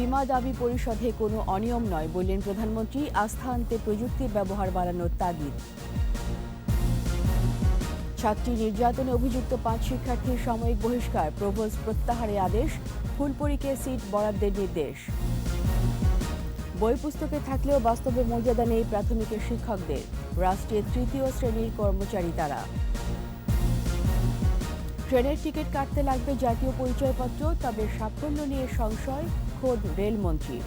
বিমা দাবি পরিশোধে কোনো অনিয়ম নয় বললেন প্রধানমন্ত্রী। আস্থা আনতে প্রযুক্তির ব্যবহার বাড়ানোর তাগিদ। ছাত্রী নির্যাতনে অভিযুক্ত 5 শিক্ষার্থীর সাময়িক বহিষ্কার, প্রভোস্ট প্রত্যাহারে আদেশ। ফুলপুরিকে সিট বরাদ্দের নির্দেশ। বই পুস্তকে থাকলেও বাস্তবে মর্যাদা নেই প্রাথমিকের শিক্ষকদের, রাষ্ট্রের 3য় শ্রেণীর কর্মচারী তারা। ট্রেনের টিকিট কাটতে লাগবে জাতীয় পরিচয়পত্র, তবে সাফল্য নিয়ে সংশয় খোদ রেলমন্ত্রীর।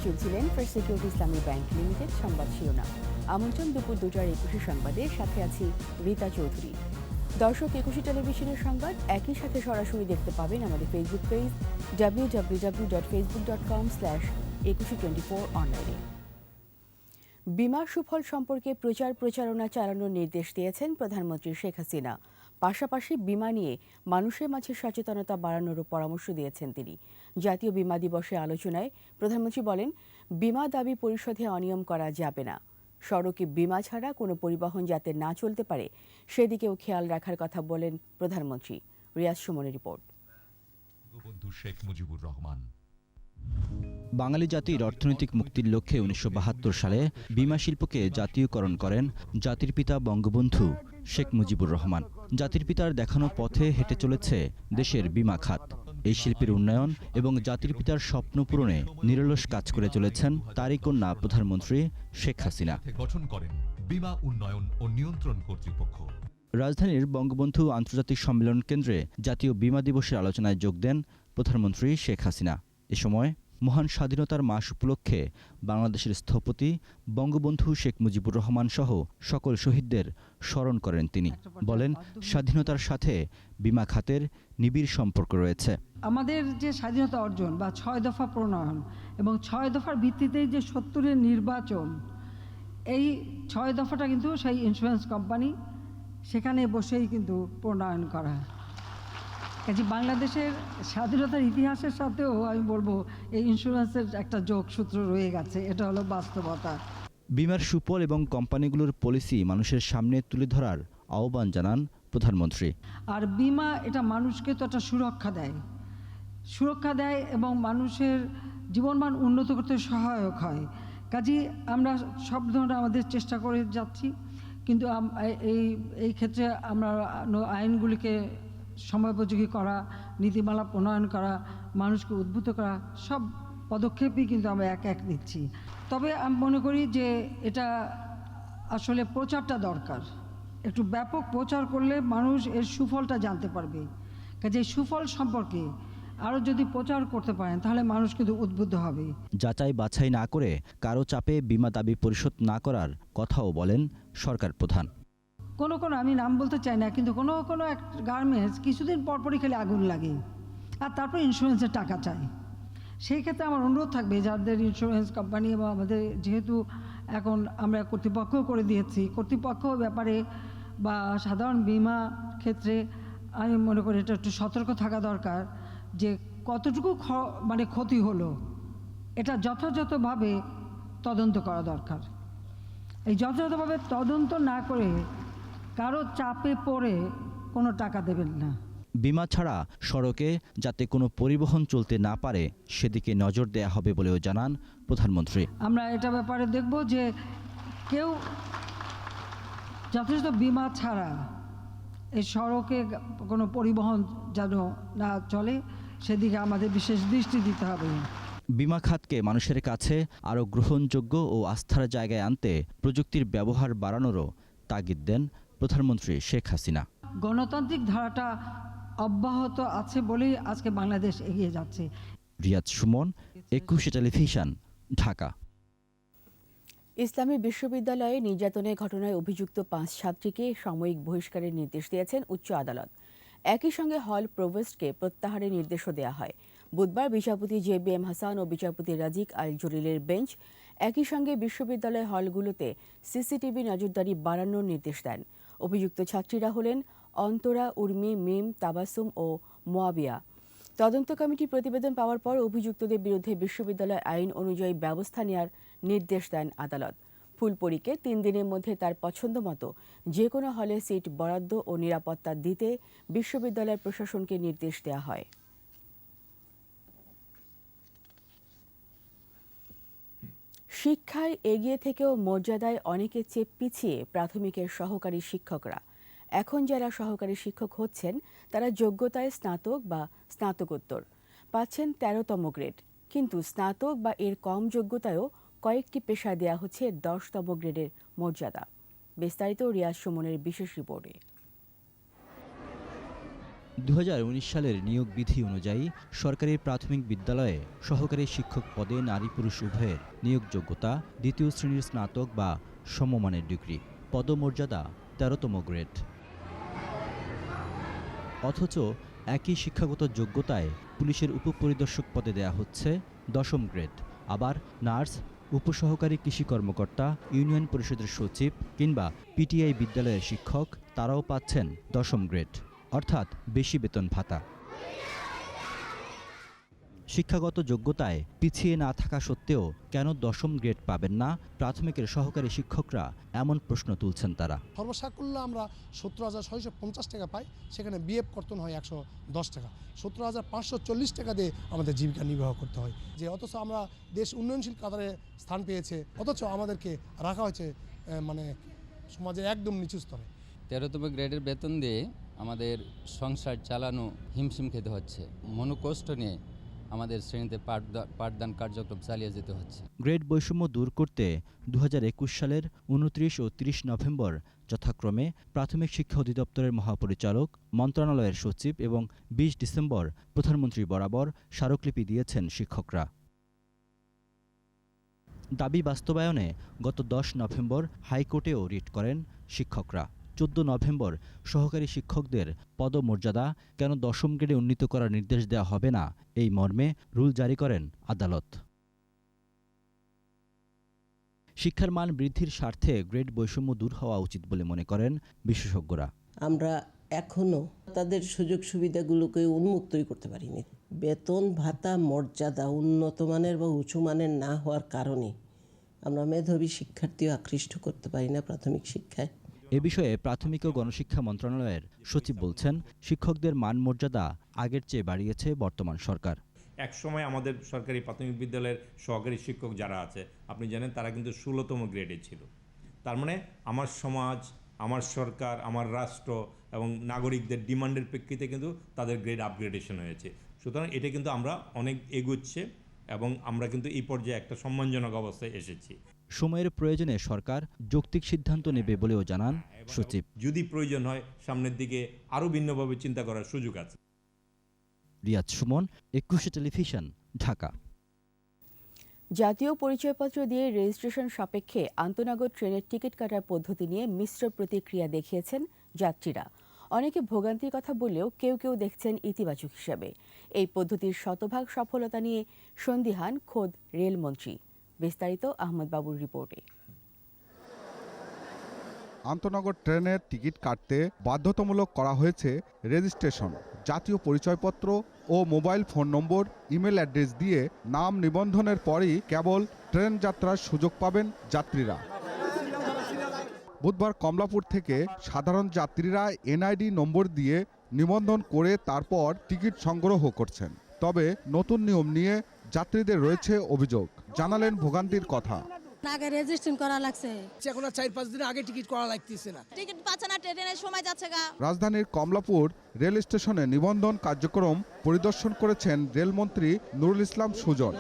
শুনছিলেন ফার্স্ট সিকিউরিটি ইসলামী ব্যাংক লিমিটেড সংবাদ শিরোনাম। আমন্ত্রণ দুপুর 2টার 21 সংবাদে, সাথে আছি রীতা চৌধুরী। দর্শক, 21 টেলিভিশনের সংবাদ একই সাথে সরাসরি দেখতে পাবেন আমাদের ফেসবুক পেজ www.facebook.com/2124 অনলাইনে। বিমা সুফল সম্পর্কে প্রচারণা চালানোর নির্দেশ দিয়েছেন প্রধানমন্ত্রী শেখ হাসিনা। পাশাপাশি বিমা নিয়ে মানুষের মাঝে সচেতনতা বাড়ানোরও পরামর্শ দিয়েছেন তিনি। জাতীয় বিমা দিবসে আলোচনায় প্রধানমন্ত্রী বলেন, বিমা দাবি পরিশোধে অনিয়ম করা যাবে না। সড়কে বিমা ছাড়া কোনো পরিবহন যাতে না চলতে পারে সেদিকেও খেয়াল রাখার কথা বলেন প্রধানমন্ত্রী। রিয়াজ সুমনের রিপোর্ট। বঙ্গবন্ধু শেখ মুজিবুর রহমান। বাঙালি জাতির অর্থনৈতিক মুক্তির লক্ষ্যে 1972 সালে বিমা শিল্পকে জাতীয়করণ করেন জাতির পিতা বঙ্গবন্ধু শেখ মুজিবুর রহমান। জাতির পিতার দেখানো পথে হেঁটে চলেছে দেশের বিমা খাত। এই শিল্পের উন্নয়ন এবং জাতির পিতার স্বপ্ন পূরণে নিরলস কাজ করে চলেছেন তারই কন্যা প্রধানমন্ত্রী শেখ হাসিনা। গঠন করেন বিমা উন্নয়ন ও নিয়ন্ত্রণ কর্তৃপক্ষ। রাজধানীর বঙ্গবন্ধু আন্তর্জাতিক সম্মেলন কেন্দ্রে জাতীয় বিমা দিবসের আলোচনায় যোগ দেন প্রধানমন্ত্রী শেখ হাসিনা। এ সময় মহান স্বাধীনতার মাস উপলক্ষে বাংলাদেশের স্থপতি বঙ্গবন্ধু শেখ মুজিবুর রহমান সহ সকল শহীদদের স্মরণ করেন তিনি। বলেন, স্বাধীনতার সাথে বিমা খাতের নিবিড় সম্পর্ক রয়েছে। আমাদের যে স্বাধীনতা অর্জন বা 6 দফা প্রণয়ন এবং 6 দফার ভিত্তিতে যে 70-এর নির্বাচন, এই 6 দফাটা কিন্তু সেই ইন্স্যুরেন্স কোম্পানি সেখানে বসেই কিন্তু প্রণয়ন করা। কাজে বাংলাদেশের স্বাধীনতার ইতিহাসের সাথেও আমি বলবো এই ইন্স্যুরেন্সের একটা যোগসূত্র রয়ে গেছে। এটা হলো বাস্তবতা। বিমার সুফল এবং কোম্পানিগুলোর পলিসি মানুষের সামনে তুলে ধরার আহ্বান জানান প্রধানমন্ত্রী। আর বিমা এটা মানুষকে তো একটা সুরক্ষা দেয় এবং মানুষের জীবনমান উন্নত করতে সহায়ক হয়। কাজেই আমরা সব ধরনের আমাদের চেষ্টা করে যাচ্ছি, কিন্তু এই ক্ষেত্রে আমরা আইনগুলিকে সময়োপযোগী করা, নীতিমালা প্রণয়ন করা, মানুষকে উদ্বুদ্ধ করা, সব পদক্ষেপই কিন্তু আমরা এক নিচ্ছি। তবে আমি মনে করি যে এটা আসলে প্রচারটা দরকার। একটু ব্যাপক প্রচার করলে মানুষ এর সুফলটা জানতে পারবে। কাজে এই সুফল সম্পর্কে আরও যদি প্রচার করতে পারেন তাহলে মানুষ কিন্তু উদ্বুদ্ধ হবে। যাচাই বাছাই না করে কারো চাপে বিমা দাবি পরিশোধ না করার কথাও বলেন সরকার প্রধান। কোনো আমি নাম বলতে চাই না, কিন্তু কোনো এক গার্মেন্টস কিছুদিন পরপরই খালি আগুন লাগে আর তারপর ইন্স্যুরেন্সের টাকা চায়। সেই ক্ষেত্রে আমার অনুরোধ থাকবে যাদের ইন্স্যুরেন্স কোম্পানি এবং আমাদের যেহেতু এখন আমরা কর্তৃপক্ষ করে দিয়েছি, কর্তৃপক্ষ ব্যাপারে বা সাধারণ বিমা ক্ষেত্রে আমি মনে করি এটা একটু সতর্ক থাকা দরকার যে কতটুকু ক্ষতি হলো এটা যথাযথভাবে তদন্ত করা দরকার। এই যথাযথভাবে তদন্ত না করে কারো চাপে পড়ে কোনো টাকা দেবেন না। বিমা ছাড়া সড়কে যাতে কোনো পরিবহন চলতে না পারে সেদিকে নজর দেয়া হবে বলেও জানান প্রধানমন্ত্রী। আমরা এটা ব্যাপারে দেখব যে কেউ যথেষ্ট বিমা ছাড়া এই সড়কে কোনো পরিবহন যেন না চলে, সেদিকে আমাদের বিশেষ দৃষ্টি দিতে হবে। বিমা খাতকে মানুষের কাছে আরও গ্রহণযোগ্য ও আস্থার জায়গায় আনতে প্রযুক্তির ব্যবহার বাড়ানোরও তাগিদ দেন প্রধানমন্ত্রী শেখ হাসিনা। গণতান্ত্রিক ধারাটা অব্যাহত আছে বলেই আজকে বাংলাদেশ এগিয়ে যাচ্ছে। রিয়াজ সুমন, 21 টেলিভিশন, ঢাকা। ইসলামী বিশ্ববিদ্যালয়ে নির্যাতনের ঘটনায় অভিযুক্ত 5 ছাত্রীকে সাময়িক বহিষ্কারের নির্দেশ দিয়েছেন উচ্চ আদালত। একই সঙ্গে হল প্রভোস্টকে প্রত্যাহারের নির্দেশও দেওয়া হয়। বুধবার বিচারপতি JBM হাসান ও বিচারপতি রাজিক আল জলিলের বেঞ্চ একই সঙ্গে বিশ্ববিদ্যালয় হলগুলোতে সিসিটিভি নজরদারি বাড়ানোর নির্দেশ দেন। অভিযুক্ত ছাত্রীরা হলেন অন্তরা, উর্মি, মিম, তাবাসুম ও মোয়াবিয়া। তদন্ত কমিটির প্রতিবেদন পাওয়ার পর অভিযুক্তদের বিরুদ্ধে বিশ্ববিদ্যালয় আইন অনুযায়ী ব্যবস্থা নেওয়ার নির্দেশ দেন আদালত। ফুলপরীকে 3 দিনের মধ্যে তার পছন্দ মতো যে কোনো হলে সিট বরাদ্দ ও নিরাপত্তা দিতে বিশ্ববিদ্যালয় প্রশাসনকে নির্দেশ দেওয়া হয়। শিক্ষায় এগিয়ে থেকেও মর্যাদায় অনেকের চেয়ে পিছিয়ে প্রাথমিকের সহকারী শিক্ষকরা। এখন যারা সহকারী শিক্ষক হচ্ছেন তারা যোগ্যতায় স্নাতক বা স্নাতকোত্তর পাচ্ছেন 13তম গ্রেড, কিন্তু স্নাতক বা এর কম যোগ্যতায়ও কয়েকটি পেশায় দেয়া হচ্ছে 10তম গ্রেডের মর্যাদা। বিস্তারিত রিয়াজ সুমনের বিশেষ রিপোর্টে। 2019 সালের নিয়োগ বিধি অনুযায়ী সরকারি প্রাথমিক বিদ্যালয়ে সহকারী শিক্ষক পদে নারী পুরুষ উভয়ের নিয়োগ যোগ্যতা 2য় শ্রেণীর স্নাতক বা সমমানের ডিগ্রি, পদমর্যাদা 13তম গ্রেড। অথচ একই শিক্ষাগত যোগ্যতায় পুলিশের উপপরিদর্শক পদে দেয়া হচ্ছে 10ম গ্রেড। আবার নার্স, উপসহকারী কৃষি কর্মকর্তা, ইউনিয়ন পরিষদের সচিব কিংবা পিটিআই বিদ্যালয়ের শিক্ষক তারাও পাচ্ছেন 10ম গ্রেড, অর্থাৎ বেশি বেতন ভাতা। শিক্ষাগত যোগ্যতায় পিছিয়ে না থাকা সত্ত্বেও কেন 10ম গ্রেড পাবেন না প্রাথমিকের সহকারী শিক্ষকরা, এমন প্রশ্ন তুলছেন তারা। সর্বসাকুল্য আমরা 17,650 টাকা পাই, সেখানে বিএফ কর্তন হয় 110 টাকা, 17,540 টাকা দিয়ে আমাদের জীবিকা নির্বাহ করতে হয়। যে অথচ আমরা দেশ উন্নয়নশীল কাতারে স্থান পেয়েছে, অথচ আমাদেরকে রাখা হয়েছে মানে সমাজের একদম নিচু স্তরে। 13তম গ্রেডের বেতন দিয়ে আমাদের সংসার চালানো হিমশিম খেতে হচ্ছে। মনোকষ্ট নিয়ে আমাদের শ্রেণীতে পাঠদান কার্যক্রম চালিয়ে যেতে হচ্ছে। গ্রেড বৈষম্য দূর করতে 2021 সালের 29 ও 30 নভেম্বর যথাক্রমে প্রাথমিক শিক্ষা অধিদপ্তরের মহাপরিচালক, মন্ত্রণালয়ের সচিব এবং 20 ডিসেম্বর প্রধানমন্ত্রী বরাবর স্মারকলিপি দিয়েছেন শিক্ষকরা। দাবি বাস্তবায়নে গত 10 নভেম্বর হাইকোর্টেও রিট করেন শিক্ষকরা। 14 নভেম্বর সহকারী শিক্ষকদের পদমর্যাদা কেন 10ম গ্রেডে উন্নীত করার নির্দেশ দেওয়া হবে না, এই মর্মে রুল জারি করেন আদালত। শিক্ষার মান বৃদ্ধির স্বার্থে গ্রেড বৈষম্য দূর হওয়া উচিত বলে মনে করেন বিশেষজ্ঞরা। আমরা এখনো তাদের সুযোগ সুবিধাগুলোকে উন্মুক্তই করতে পারিনি। বেতন ভাতা মর্যাদা উন্নত মানের বা উঁচু মানের না হওয়ার কারণে আমরা মেধাবী শিক্ষার্থীও আকৃষ্ট করতে পারি না প্রাথমিক শিক্ষায়। এ বিষয়ে প্রাথমিক ও গণশিক্ষা মন্ত্রণালয়ের সচিব বলছেন, শিক্ষকদের মান মর্যাদা আগের চেয়ে বাড়িয়েছে বর্তমান সরকার। এক সময় আমাদের সরকারি প্রাথমিক বিদ্যালয়ের সহকারী শিক্ষক যারা আছে, আপনি জানেন তারা কিন্তু 16তম গ্রেডে ছিল। তার মানে আমার সমাজ, আমার সরকার, আমার রাষ্ট্র এবং নাগরিকদের ডিমান্ডের প্রেক্ষিতে কিন্তু তাদের গ্রেড আপগ্রেডেশন হয়েছে। সুতরাং এটা কিন্তু আমরা অনেক এগুচ্ছে এবং আমরা কিন্তু এই পর্যায়ে একটা সম্মানজনক অবস্থায় এসেছি। সময়ের প্রয়োজনে সরকার যৌক্তিক সিদ্ধান্ত নেবে বলেও জানান সচিব। যদি প্রয়োজন হয় সামনের দিকে আরও ভিন্নভাবে চিন্তা করার সুযোগ আছে। রিয়াজ সুমন, 21 টেলিভিশন, ঢাকা। জাতীয় পরিচয়পত্র দিয়ে রেজিস্ট্রেশন সাপেক্ষে আন্তনগর ট্রেনের টিকিট কাটার পদ্ধতি নিয়ে মিশ্র প্রতিক্রিয়া দেখিয়েছেন যাত্রীরা। অনেকে ভোগান্তির কথা বললেও কেউ কেউ দেখছেন ইতিবাচক হিসাবে। এই পদ্ধতির শতভাগ সফলতা নিয়ে সন্দিহান খোদ রেলমন্ত্রী। বিস্তারিত আহমদ বাবুর রিপোর্টে। আন্তনগর ট্রেনের টিকিট কাটতে বাধ্যতামূলক করা হয়েছে রেজিস্ট্রেশন। জাতীয় পরিচয়পত্র ও mobile phone number, email address দিয়ে নাম নিবন্ধনের পরই কেবল ট্রেন যাত্রার সুযোগ পাবেন যাত্রীরা। বুধবার কমলাপুর থেকে সাধারণ যাত্রীরা এনআইডি নম্বর দিয়ে নিবন্ধন করে তারপর টিকিট সংগ্রহ করছেন। তবে নতুন নিয়ম নিয়ে যাত্রীদের রয়েছে অভিযোগ, জানালেন ভোগান্তির কথা। আগে রেজিস্ট্রেশন করা লাগছে, এখন 4-5 দিন আগে টিকিট করা লাগতেছে না, টিকিট পাচ্ছে না, ট্রেনের সময় যাচ্ছে গা। রাজধানীর কমলাপুর রেল স্টেশনে নিবন্ধন কার্যক্রম পরিদর্শন করেছেন রেলমন্ত্রী নুরুল ইসলাম সুজন।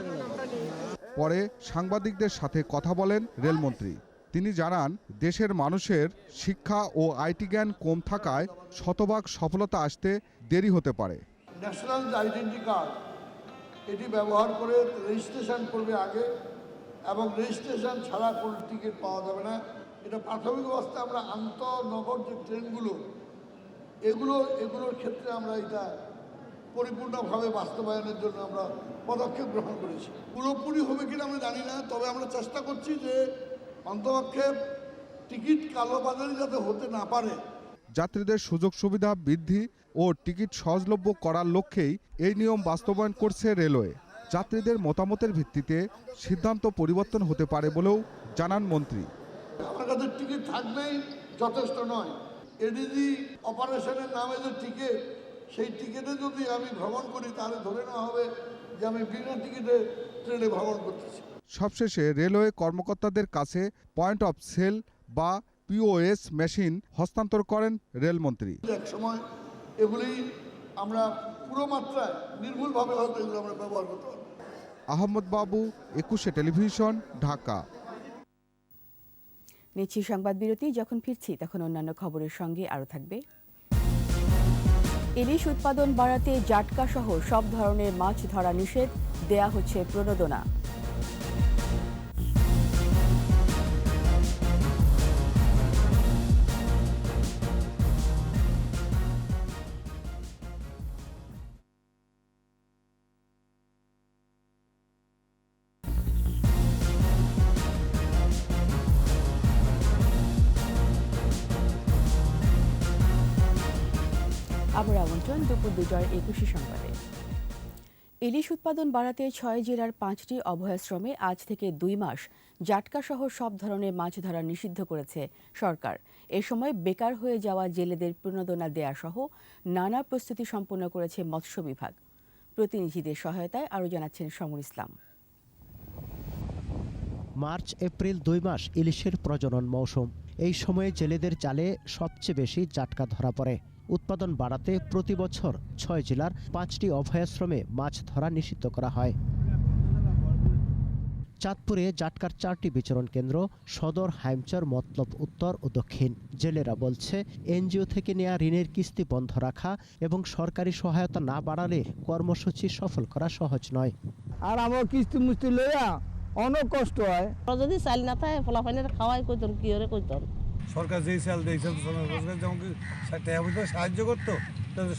পরে সাংবাদিকদের সাথে কথা বলেন রেলমন্ত্রী। তিনি জানান, দেশের মানুষের শিক্ষা ও আইটি জ্ঞান কম থাকায় শতভাগ সফলতা আসতে দেরি হতে পারে। ন্যাশনাল আইডেন্টি কার্ড এটি ব্যবহার করে রেজিস্ট্রেশন করবে আগে, এবং রেজিস্ট্রেশন ছাড়া কোনো টিকিট পাওয়া যাবে না। এটা প্রাথমিক অবস্থায় আমরা আন্তনগর যে ট্রেনগুলো এগুলোর ক্ষেত্রে আমরা এটা পরিপূর্ণভাবে বাস্তবায়নের জন্য আমরা পদক্ষেপ গ্রহণ করেছি। পুরোপুরি হবে কিনা আমরা জানি না, তবে আমরা চেষ্টা করছি যে অন্তপক্ষে টিকিট কালোবাজারি যাতে হতে না পারে। যাত্রীদের সুযোগ সুবিধা বৃদ্ধি ও টিকিট সহজলভ্য করার লক্ষ্যেই এই নিয়ম বাস্তবায়ন করছে রেলওয়ে। যাত্রীদের মতামতের ভিত্তিতে সিদ্ধান্ত পরিবর্তন হতে পারে বলেও জানান মন্ত্রী। আমার কাছে টিকিট থাকলেই যথেষ্ট নয়। এডিজি অপারেশনের নামে যে টিকিট, সেই টিকিটে যদি আমি ভ্রমণ করি তাহলে ধরে নেওয়া হবে যে আমি বিনা টিকিটে ট্রেনে ভ্রমণ করতেছি। সবশেষে রেলওয়ে কর্মকর্তাদের কাছে পয়েন্ট অফ সেল বা পিওএস মেশিন হস্তান্তর করেন রেলমন্ত্রী। এক সময় এগুলি আমরা পুরো মাত্রায় নির্ভুলভাবে হয়তো এগুলো আমরা ব্যবহার করতে পারবো। আহমদ বাবু, 21 টেলিভিশন, ঢাকা। নিচ্ছি সংবাদ বিরতি। যখন ফিরছি তখন অন্যান্য খবরের সঙ্গে আরও থাকবে। ইলিশ উৎপাদন বাড়াতে জাটকা সহ সব ধরনের মাছ ধরা নিষেধ, দেয়া হচ্ছে প্রণোদনা। আবার আমন্ত্রণ দুপুর 2টার 21 সংবাদে। ইলিশ উৎপাদন বাড়াতে 6 জেলার 5টি অভয়াশ্রমে আজ থেকে 2 মাস জাটকা সহ সব ধরনের মাছ ধরা নিষিদ্ধ করেছে সরকার। এ সময় বেকার হয়ে যাওয়া জেলেদের প্রণোদনা দেয়া সহ নানা প্রস্তুতি সম্পন্ন করেছে মৎস্য বিভাগ। প্রতিনিধিদের সহায়তায় আরও জানাচ্ছেন সমর ইসলাম। মার্চ এপ্রিল 2 মাস ইলিশের প্রজনন মৌসুম। এই সময়ে জেলেদের জালে সবচেয়ে বেশি জাটকা ধরা পড়ে। উৎপাদন বাড়াতে প্রতি বছর 6 জেলার 5টি অভয়াশ্রমে মাছ ধরা নিষিদ্ধ করা হয়। চাঁদপুরে জাটকার 4টি বিচরণ কেন্দ্র, সদর, হাইমচর, মতলব উত্তর ও দক্ষিণ। জেলেরা বলছে এনজিও থেকে নেওয়া ঋণের কিস্তি বন্ধ রাখা এবং সরকারি সহায়তা না বাড়ালে কর্মসূচি সফল করা সহজ নয়। আর আমার কিস্তি মুস্তি লইয়া অনেক কষ্ট হয়। যদি চাল না থাকে ফলাফলের খাওয়াই কইতন কি করে কইতন। সরকার যেই চাল দেয় যেমন সাহায্য করতো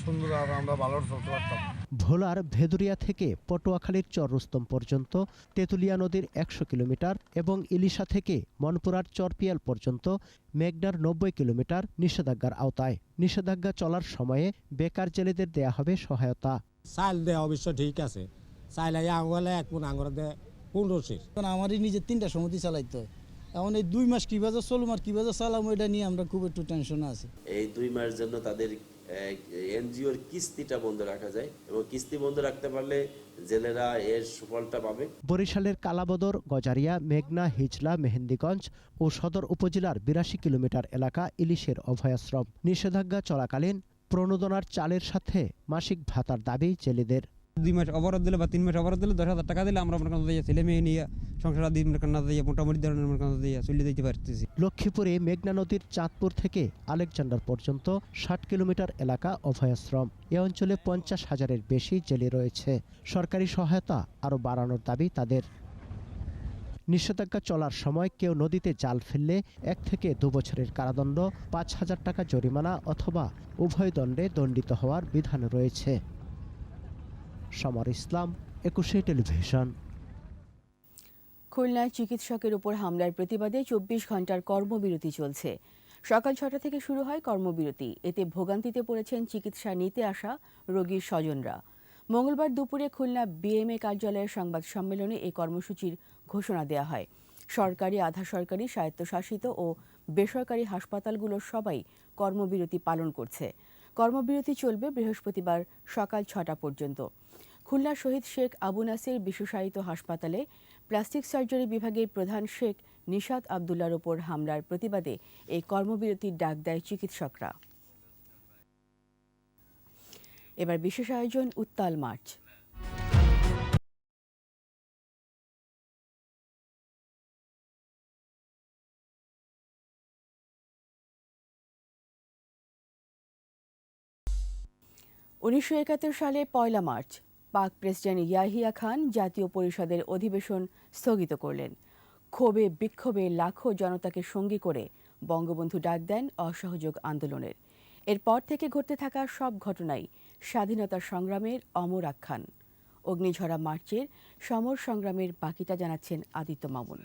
সুন্দর আমরা ভালো চলতে পারতাম। ভোলার ভেদুরিয়া থেকে পটুয়াখালীর চর রুস্তম পর্যন্ত, তেঁতুলিয়া নদীর 100 কিলোমিটার এবং ইলিশা থেকে মনপুরার চরপিয়াল পর্যন্ত মেঘনার 90 কিলোমিটার নিষেধাজ্ঞার আওতায়। নিষেধাজ্ঞা চলার সময়ে বেকার জেলেদের দেয়া হবে সহায়তা। চাল দেয় অবশ্য ঠিক আছে, চাল আঙুলে 1 মণ আঙুরে দেয় 1500। আমারই নিজের 3টা সমিতি চালাইতে হয়। এখন এই 2 মাস কিভাবে চলুম আর কিভাবে চালাম এটা নিয়ে আমরা খুব একটু টেনশনে আছি। এই 2 মাস জন্য তাদের এনজিওর কিস্তিটা বন্ধ রাখা যায় এবং কিস্তি বন্ধ রাখতে পারলে জেলেরা এর সুফলটা পাবে। বরিশালের কালাবদর, গজারিয়া, মেঘনা, হিজলা, মেহেন্দিগঞ্জ ও সদর উপজেলার 82 কিলোমিটার এলাকা ইলিশের অভয়াশ্রম। নিষেধাজ্ঞা চলাকালীন প্রণোদনার চালের সাথে মাসিক ভাতার দাবি জেলেদের। 2 মাস অবরোধ দিলে বা 3 মাস অবরোধ দিলে 10,000 টাকা দিলে আমরা মনে করেন ছেলে মেয়ে নিয়ে সংসার দিন দিয়ে মোটামুটি ধরনের মনে করেন চলে যেতে পারতেছি। লক্ষ্মীপুরে মেঘনা নদীর চাঁদপুর থেকে আলেকজান্ডার পর্যন্ত 60 কিলোমিটার এলাকা অভয়াশ্রম। এ অঞ্চলে 50,000-এর বেশি জেলে রয়েছে। সরকারি সহায়তা আরও বাড়ানোর দাবি তাদের। নিষেধাজ্ঞা চলার সময় কেউ নদীতে জাল ফেললে 1 থেকে 2 বছরের কারাদণ্ড, 5,000 টাকা জরিমানা অথবা উভয় দণ্ডে দণ্ডিত হওয়ার বিধান রয়েছে। সমর ইসলাম, 21 টেলিভিশন। খুলনায় চিকিৎসকের উপর হামলার প্রতিবাদে 24 ঘন্টার কর্মবিরতি চলছে। সকাল 6টা থেকে শুরু হয় কর্মবিরতি। এতে ভোগান্তিতে পড়েছেন চিকিৎসা নিতে আসা রোগীর স্বজনরা। মঙ্গলবার দুপুরে খুলনা বিএমএ কার্যালয়ের সংবাদ সম্মেলনে এই কর্মসূচির ঘোষণা দেওয়া হয়। সরকারি, আধা সরকারি, স্বায়ত্তশাসিত ও বেসরকারি হাসপাতালগুলোর সবাই কর্মবিরতি পালন করছে। কর্মবিরতি চলবে বৃহস্পতিবার সকাল 6টা পর্যন্ত। খুলনা শহীদ শেখ আবু নাসির বিশেষায়িত হাসপাতালে প্লাস্টিক সার্জারি বিভাগের প্রধান শেখ নিশাত আবদুল্লার ওপর হামলার প্রতিবাদে এই কর্মবিরতির ডাক দেয় চিকিৎসকরা। এবার বিশেষ আয়োজন উত্তাল মার্চ। '71 সালে 1 মার্চ পাক প্রেসিডেন্ট ইয়াহিয়া খান জাতীয় পরিষদের অধিবেশন স্থগিত করলেন। ক্ষোভে বিক্ষোভে লাখো জনতাকে সঙ্গী করে বঙ্গবন্ধু ডাক দেন অসহযোগ আন্দোলনের। এরপর থেকে ঘটতে থাকা সব ঘটনাই স্বাধীনতা সংগ্রামের অমর আখ্যান। অগ্নিঝরা মার্চের সমর সংগ্রামের বাকিটা জানাচ্ছেন আদিত্য মামুন।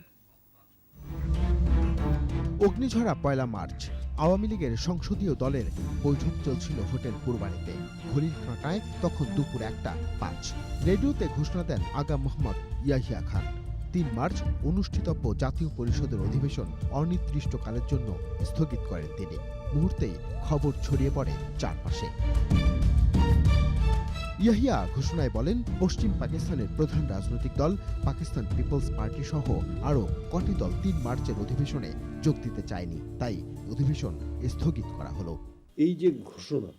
অগ্নিঝরা 1 মার্চ আওয়ামী লীগের সংসদীয় দলের বৈঠক চলছিল হোটেল পূর্বাণীতে। ঘড়ির কাঁটায় তখন দুপুর 1:05। রেডিওতে ঘোষণা দেন আগা মোহাম্মদ ইয়াহিয়া খান। 3 মার্চ অনুষ্ঠিতব্য জাতীয় পরিষদের অধিবেশন অনির্দিষ্টকালের জন্য স্থগিত করেন তিনি। মুহূর্তেই খবর ছড়িয়ে পড়ে চারপাশে। ইয়াহিয়া ঘোষণায় বলেন, পশ্চিম পাকিস্তানের প্রধান রাজনৈতিক দল পাকিস্তান পিপলস পার্টি সহ আরও কটি দল 3 মার্চের অধিবেশনে যোগ দিতে চায়নি, তাই অধিবেশন স্থগিত করা হলো। এই যে ঘোষণা,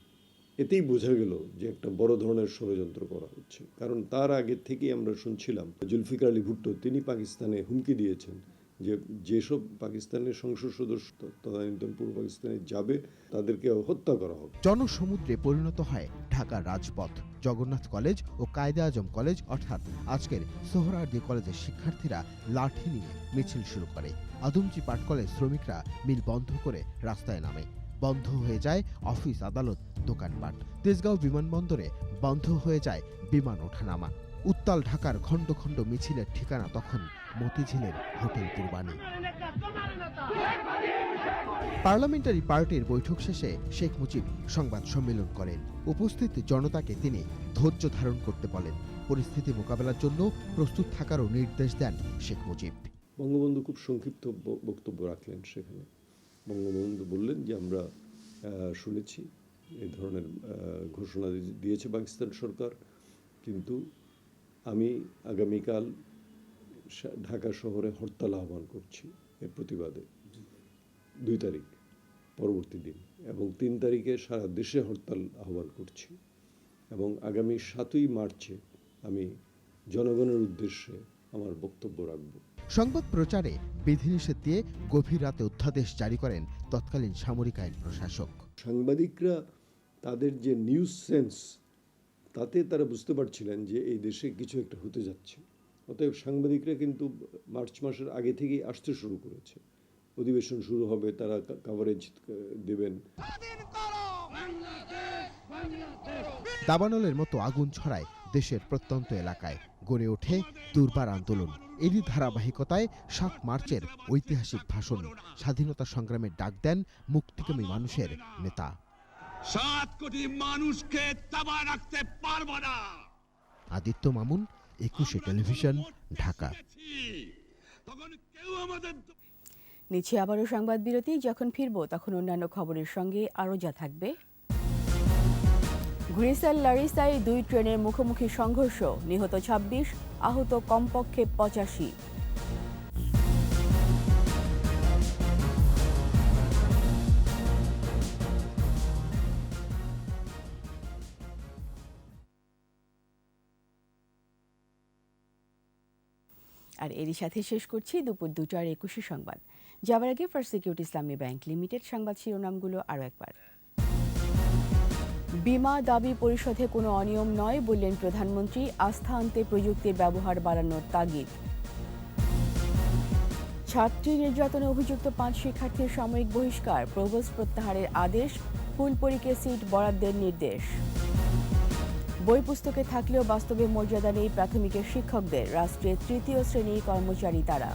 এতেই বোঝা গেল যে একটা বড় ধরনের ষড়যন্ত্র করা হচ্ছে। কারণ তার আগে থেকেই আমরা শুনছিলাম জুলফিকার আলী ভুট্টো তিনি পাকিস্তানে হুমকি দিয়েছেন যে যেসব পাকিস্তানের সংসদ সদস্য তদানীন্তন পূর্ব পাকিস্তানে যাবে তাদেরকে হত্যা করা হবে। জনসমুদ্রে পরিণত হয় ঢাকার রাজপথ। জগন্নাথ কলেজ ও কায়েদে আজম কলেজ অর্থাৎ আজকের সোহরাওয়ার্দী কলেজের শিক্ষার্থীরা লাঠি নিয়ে মিছিল শুরু করে। আদমজী পাট কলেজ শ্রমিকরা মিল বন্ধ করে রাস্তায় নামে। বন্ধ হয়ে যায় অফিস, আদালত, দোকানপাট। তেজগাঁও বিমানবন্দরে বন্ধ হয়ে যায় বিমান ওঠানামা। উত্তাল ঢাকার খণ্ড খণ্ড মিছিলের ঠিকানা তখন মতিঝিলের হোটেল পূর্বাণী। পার্লামেন্টারি পার্টির বৈঠক শেষে শেখ মুজিব সংবাদ সম্মেলন করেন। উপস্থিত জনতাকে তিনি ধৈর্য ধারণ করতে বলেন। পরিস্থিতি মোকাবেলার জন্য প্রস্তুত থাকারও নির্দেশ দেন শেখ মুজিব। বঙ্গবন্ধু খুব সংক্ষিপ্ত বক্তব্য রাখলেন সেখানে। বঙ্গবন্ধু বললেন যে আমরা শুনেছি এই ধরনের ঘোষণা দিয়েছে পাকিস্তান সরকার, কিন্তু আমি আগামীকাল ঢাকা শহরে হরতাল আহ্বান করছি এর প্রতিবাদে। 2 তারিখ পরবর্তী দিন এবং 3 তারিখে সারা দেশে হরতাল আহ্বান করছি এবং আগামী 7ই মার্চে আমি জনগণের উদ্দেশ্যে আমার বক্তব্য রাখব। সংবাদ প্রচারে বিধিনিষেধ দিয়ে গভীর রাতে অধ্যাদেশ জারি করেন তৎকালীন সামরিক আইন প্রশাসক। সাংবাদিকরা তাদের যে নিউজ সেন্স, তাতে তারা বুঝতে পারছিলেন যে এই দেশে কিছু একটা হতে যাচ্ছে। অতএব সাংবাদিকরা কিন্তু মার্চ মাসের আগে থেকেই আসতে শুরু করেছে। অধিবেশন শুরু হবে, তারা কভারেজ দেবেন। দাবানলের মতো আগুন ছড়ায় দেশের প্রত্যন্ত এলাকায়, গড়ে ওঠে দুর্বার আন্দোলন। এরই ধারাবাহিকতায় 7 মার্চের ঐতিহাসিক ভাষণ স্বাধীনতা সংগ্রামের ডাক দেন মুক্তিকামী মানুষের নেতা। 7 কোটি মানুষকে দাবা রাখতে পারবো না। আদিত্য মামুন, 21 টেলিভিশন, ঢাকা। নিচে আবারও সংবাদ বিরতি। যখন ফিরবো তখন অন্যান্য খবরের সঙ্গে আরও যা থাকবে। ঘুরিসাল লারিসায় 2 ট্রেনের মুখোমুখি সংঘর্ষ, নিহত 26, আহত কমপক্ষে 85। আর এরই সাথে শেষ করছি দুপুর 2টার 21 সংবাদ। যাবার আগে ফার্স্ট সিকিউরিটি ইসলামী ব্যাংক লিমিটেড সংবাদ শিরোনামগুলো আরও একবার। বীমা দাবি পরিশোধে কোনো অনিয়ম নয় বললেন প্রধানমন্ত্রী, আস্থা আনতে প্রযুক্তির ব্যবহার বাড়ানোর তাগিদ। ছাত্রী নির্যাতনে অভিযুক্ত 5 শিক্ষার্থীর সাময়িক বহিষ্কার, প্রভোস্ট প্রত্যাহারের আদেশ, ফুলপরীকে সিট বরাদ্দের নির্দেশ। বই পুস্তকে থাকলেও বাস্তবে মর্যাদা নেই প্রাথমিকের শিক্ষকদের, রাষ্ট্রের 3য় শ্রেণীর কর্মচারী তারা।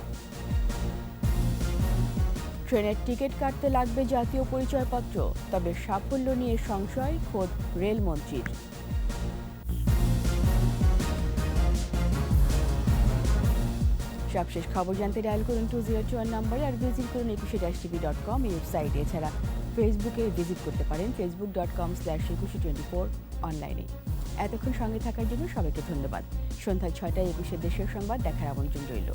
ট্রেনের টিকিট কাটতে লাগবে জাতীয় পরিচয়পত্র, তবে সাফল্য নিয়ে সংশয় খোদ রেলমন্ত্রীর। সবশেষ খবর জানতে ডায়াল করুন 2021 নম্বরে, আর ভিজিট করুন 21-tv.com এই ওয়েবসাইটে। এছাড়া ফেসবুকে ভিজিট করতে পারেন facebook.com/2124 অনলাইনে। এতক্ষণ সঙ্গে থাকার জন্য সবাইকে ধন্যবাদ। সন্ধ্যা 6টায় 21 দেশের সংবাদ দেখার আমন্ত্রণ রইল।